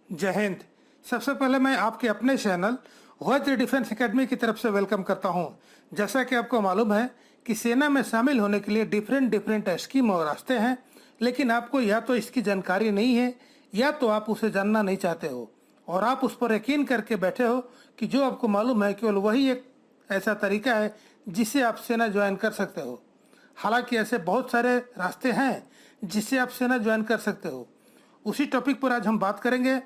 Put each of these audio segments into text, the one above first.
जय हिंद। सबसे पहले मैं आपके अपने चैनल वज्र डिफेंस एकेडमी की तरफ से वेलकम करता हूं। जैसा कि आपको मालूम है कि सेना में शामिल होने के लिए डिफरेंट स्कीम और रास्ते हैं, लेकिन आपको या तो इसकी जानकारी नहीं है या तो आप उसे जानना नहीं चाहते हो और आप उस पर यकीन करके बैठे हो कि जो आपको मालूम है केवल वही एक ऐसा तरीका है जिससे आप सेना ज्वाइन कर सकते हो। हालांकि ऐसे बहुत सारे रास्ते हैं जिससे आप सेना ज्वाइन कर सकते हो। उसी टॉपिक पर आज हम बात करेंगे।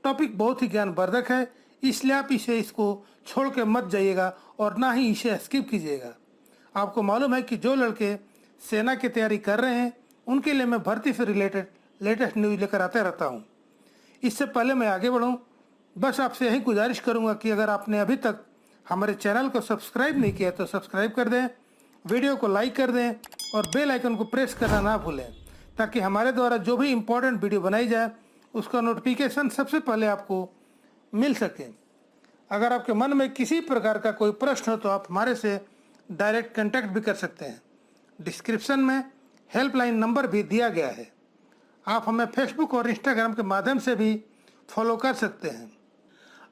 टॉपिक बहुत ही ज्ञानवर्धक है, इसलिए आप इसको छोड़ के मत जाइएगा और ना ही इसे स्किप कीजिएगा। आपको मालूम है कि जो लड़के सेना की तैयारी कर रहे हैं उनके लिए मैं भर्ती से रिलेटेड लेटेस्ट न्यूज़ लेकर आते रहता हूँ। इससे पहले मैं आगे बढ़ूँ, बस आपसे यही गुजारिश करूँगा कि अगर आपने अभी तक हमारे चैनल को सब्सक्राइब नहीं किया तो सब्सक्राइब कर दें, वीडियो को लाइक कर दें और बेल आइकन को प्रेस करना ना भूलें, ताकि हमारे द्वारा जो भी इम्पोर्टेंट वीडियो बनाई जाए उसका नोटिफिकेशन सबसे पहले आपको मिल सके। अगर आपके मन में किसी प्रकार का कोई प्रश्न हो तो आप हमारे से डायरेक्ट कांटेक्ट भी कर सकते हैं। डिस्क्रिप्शन में हेल्पलाइन नंबर भी दिया गया है। आप हमें फेसबुक और इंस्टाग्राम के माध्यम से भी फॉलो कर सकते हैं।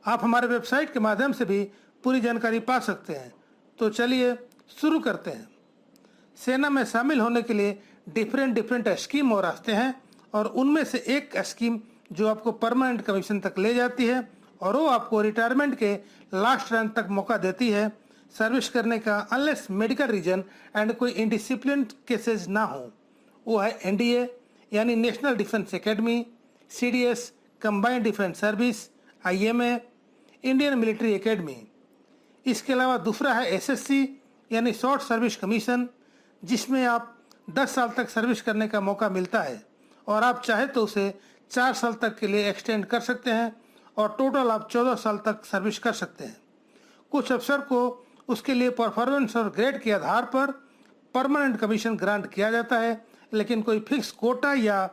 आप हमारे वेबसाइट के माध्यम से भी पूरी जानकारी पा सकते हैं। तो चलिए शुरू करते हैं। सेना में शामिल होने के लिए डिफरेंट स्कीम और रास्ते हैं और उनमें से एक स्कीम जो आपको परमानेंट कमीशन तक ले जाती है और वो आपको रिटायरमेंट के लास्ट रैंक तक मौका देती है सर्विस करने का, अनलेस मेडिकल रीजन एंड कोई इनडिसिप्लिन केसेस ना हो। वो है एनडीए यानी national defence academy, CDS combined defence service, IMA, Indian military academy. इसके अलावा दूसरा है एसएससी यानी शॉर्ट सर्विस कमीशन, जिसमें आप 10 साल तक सर्विस करने का मौका मिलता है और आप चाहे तो उसे 4 साल तक के लिए एक्सटेंड कर सकते हैं और टोटल आप 14 साल तक सर्विस कर सकते हैं। कुछ अफसर को उसके लिए परफॉर्मेंस और ग्रेड के आधार पर परमानेंट कमीशन ग्रांट किया जाता है, लेकिन कोई फिक्स कोटा या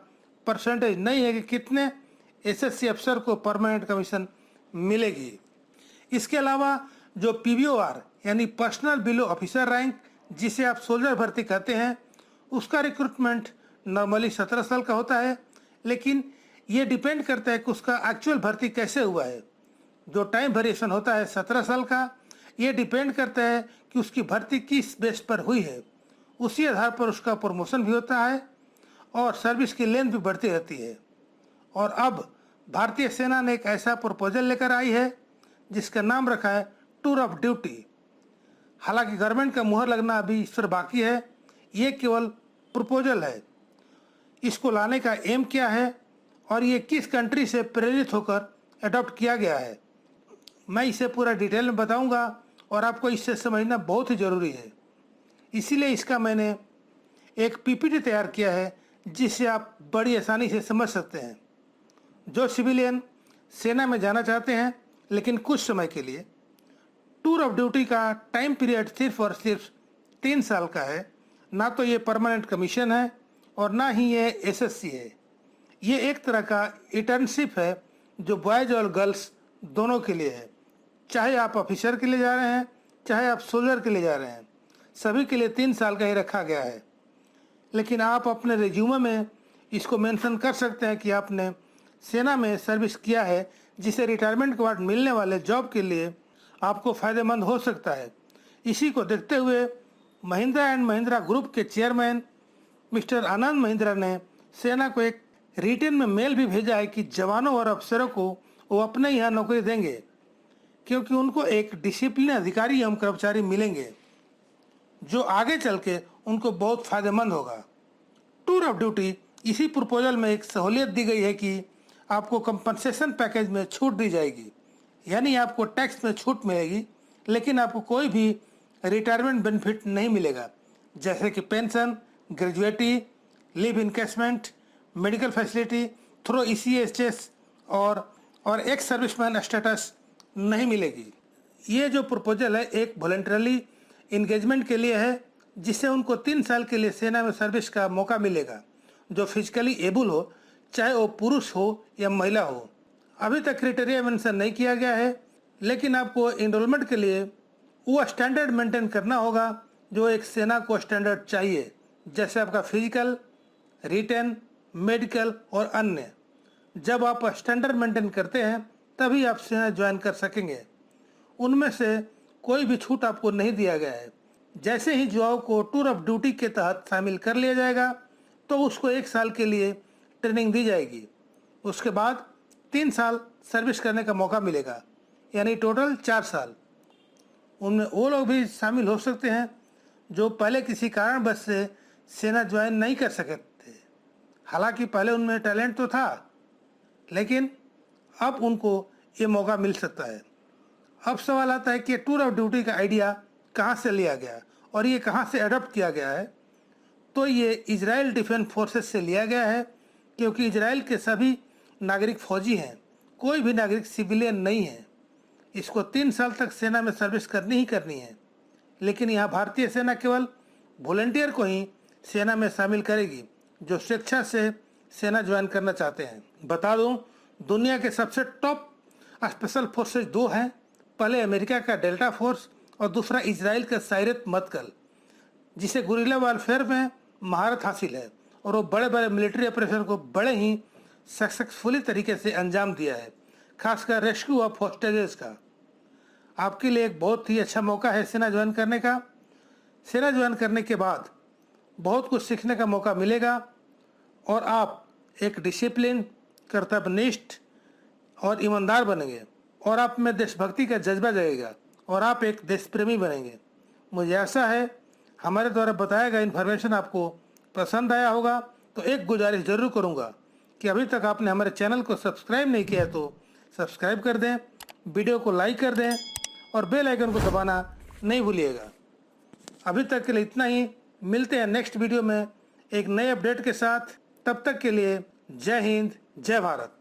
परसेंटेज नहीं है कि कितने एसएससी अफसर को परमानेंट कमीशन मिलेगी। इसके अलावा जो पीबीओआर यानी पर्सनल बिलो ऑफिसर रैंक, जिसे आप सोल्जर भर्ती कहते हैं, उसका रिक्रूटमेंट नॉर्मली 17 साल का होता है, लेकिन ये डिपेंड करता है कि उसका एक्चुअल भर्ती कैसे हुआ है। जो टाइम वेरिएशन होता है 17 साल का, ये डिपेंड करता है कि उसकी भर्ती किस बेस पर हुई है। उसी आधार पर उसका प्रमोशन भी होता है और सर्विस की लेंथ भी बढ़ती रहती है। और अब भारतीय सेना ने एक ऐसा प्रपोजल लेकर आई है जिसका नाम रखा है टूर ऑफ ड्यूटी। हालांकि गवर्नमेंट का मुहर लगना अभी इस पर बाकी है, ये केवल प्रपोजल है। इसको लाने का एम क्या है और ये किस कंट्री से प्रेरित होकर अडॉप्ट किया गया है, मैं इसे पूरा डिटेल में बताऊंगा और आपको इससे समझना बहुत ही ज़रूरी है। इसीलिए इसका मैंने एक पीपीटी तैयार किया है जिससे आप बड़ी आसानी से समझ सकते हैं। जो सिविलियन सेना में जाना चाहते हैं लेकिन कुछ समय के लिए, टूर ऑफ ड्यूटी का टाइम पीरियड सिर्फ और सिर्फ 3 साल का है। ना तो ये परमानेंट कमीशन है और ना ही ये एसएससी है। ये एक तरह का इंटर्नशिप है जो बॉयज़ और गर्ल्स दोनों के लिए है। चाहे आप ऑफिसर के लिए जा रहे हैं, चाहे आप सोल्जर के लिए जा रहे हैं, सभी के लिए 3 साल का ही रखा गया है। लेकिन आप अपने रिज्यूमे में इसको मेंशन कर सकते हैं कि आपने सेना में सर्विस किया है, जिसे रिटायरमेंट के बाद मिलने वाले जॉब के लिए आपको फ़ायदेमंद हो सकता है। इसी को देखते हुए महिंद्रा एंड महिंद्रा ग्रुप के चेयरमैन मिस्टर आनंद महिंद्रा ने सेना को एक रिटर्न में मेल भी भेजा है कि जवानों और अफसरों को वो अपने यहाँ नौकरी देंगे, क्योंकि उनको एक डिसिप्लिन अधिकारी एवं कर्मचारी मिलेंगे जो आगे चल के उनको बहुत फ़ायदेमंद होगा। टूर ऑफ ड्यूटी इसी प्रपोजल में एक सहूलियत दी गई है कि आपको कंपनसेशन पैकेज में छूट दी जाएगी, यानी आपको टैक्स में छूट मिलेगी, लेकिन आपको कोई भी रिटायरमेंट बेनिफिट नहीं मिलेगा, जैसे कि pension, gratuity, leave encasement, medical facility through ECHS और एक्स सर्विसमैन स्टेटस नहीं मिलेगी। ये जो प्रपोजल है एक वॉलंटरली इंगेजमेंट के लिए है, जिससे उनको 3 साल के लिए सेना में सर्विस का मौका मिलेगा। जो फिजिकली एबल हो, चाहे वो पुरुष हो या महिला हो। अभी तक क्राइटेरिया मेंशन नहीं किया गया है, लेकिन आपको एनरोलमेंट के लिए वो स्टैंडर्ड मेंटेन करना होगा जो एक सेना को स्टैंडर्ड चाहिए, जैसे आपका फिजिकल, रिटन, मेडिकल और अन्य। जब आप स्टैंडर्ड मेंटेन करते हैं तभी आप सेना ज्वाइन कर सकेंगे। उनमें से कोई भी छूट आपको नहीं दिया गया है। जैसे ही जुआओ को टूर ऑफ ड्यूटी के तहत शामिल कर लिया जाएगा तो उसको 1 साल के लिए ट्रेनिंग दी जाएगी। उसके बाद 3 साल सर्विस करने का मौका मिलेगा, यानी टोटल 4 साल। उनमें वो लोग भी शामिल हो सकते हैं जो पहले किसी कारणवश से सेना ज्वाइन नहीं कर सके थे। हालांकि पहले उनमें टैलेंट तो था, लेकिन अब उनको ये मौका मिल सकता है। अब सवाल आता है कि टूर ऑफ ड्यूटी का आइडिया कहाँ से लिया गया और ये कहाँ से अडॉप्ट किया गया है। तो ये इजराइल डिफेंस फोर्सेस से लिया गया है, क्योंकि इजराइल के सभी नागरिक फौजी हैं, कोई भी नागरिक सिविलियन नहीं है। इसको 3 साल तक सेना में सर्विस करनी ही करनी है। लेकिन यहाँ भारतीय सेना केवल वॉलंटियर को ही सेना में शामिल करेगी जो स्वेच्छा से सेना ज्वाइन करना चाहते हैं। बता दूं, दुनिया के सबसे टॉप स्पेशल फोर्सेज 2 हैं। पहले अमेरिका का डेल्टा फोर्स और दूसरा इजराइल का साइरत मदकल, जिसे गुरिल्ला वारफेयर में महारत हासिल है और वो बड़े बड़े मिलिट्री ऑपरेशन को बड़े ही सक्सेसफुली तरीके से अंजाम दिया है, खासकर रेस्क्यू ऑफ हॉस्टेजेस का। आपके लिए एक बहुत ही अच्छा मौका है सेना ज्वाइन करने का। सेना ज्वाइन करने के बाद बहुत कुछ सीखने का मौका मिलेगा और आप एक डिसिप्लिन, कर्तव्यनिष्ठ और ईमानदार बनेंगे और आप में देशभक्ति का जज्बा जगेगा और आप एक देशप्रेमी बनेंगे। मुझे आशा है हमारे द्वारा बताया गया इन्फॉर्मेशन आपको पसंद आया होगा। तो एक गुजारिश ज़रूर करूँगा कि अभी तक आपने हमारे चैनल को सब्सक्राइब नहीं किया है तो सब्सक्राइब कर दें, वीडियो को लाइक कर दें और बेल आइकन को दबाना नहीं भूलिएगा। अभी तक के लिए इतना ही। मिलते हैं नेक्स्ट वीडियो में एक नए अपडेट के साथ। तब तक के लिए जय हिंद, जय भारत।